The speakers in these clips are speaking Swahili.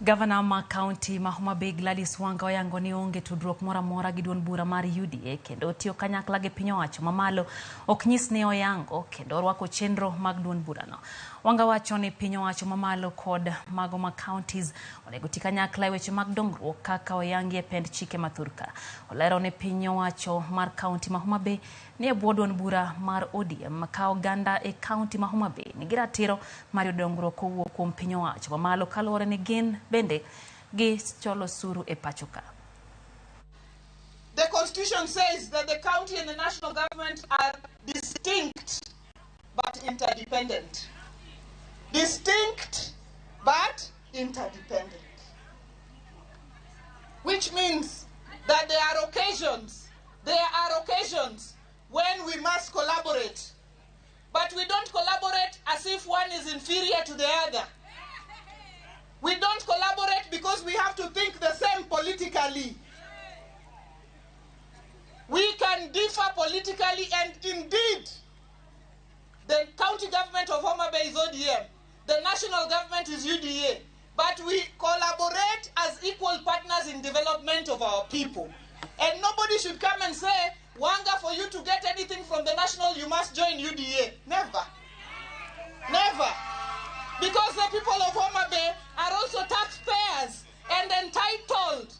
Gavana ma County ma Homa Bay Gladys Wanga oyango ni onge tudruok mora gi duond bura mar UDA kendo Atiyo kanyakla gi piny owacho mamalo ok nyis ni oyango kendo rwako chenro mag duond burano. Wanga wacho ni piny owacho mamalo kod mago ma counties onego tii kanyakla weche mag dongruok kaka oyangi e pend chike mathurka. Olero ni piny owacho mar County ma Homa Bay ni e bwo duond bura mar ODM ka oganda e County ma Homa Bay ni ratiro mar dongruok kowuok kuom piny owacho mamalo kaluwore ni gin bende gi cholo suru e pachoka. The Constitution says that the county and the national government are distinct but interdependent. Distinct but interdependent. Which means that there are occasions when we must collaborate. But we don't collaborate as if one is inferior to the other. We don't collaborate because we have to think the same politically. We can differ politically, and indeed, the county government of Homa Bay is ODM, the national government is UDA, but we collaborate as equal partners in development of our people. And nobody should come and say, Wanga, for you to get anything from the national, you must join UDA. Never. Never. Because the people of Homa Bay are also taxpayers and entitled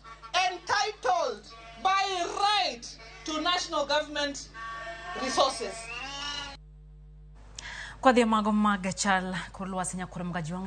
by right to national government resources. Kwa the mago magachal kulwa sinya kurumgaji wangu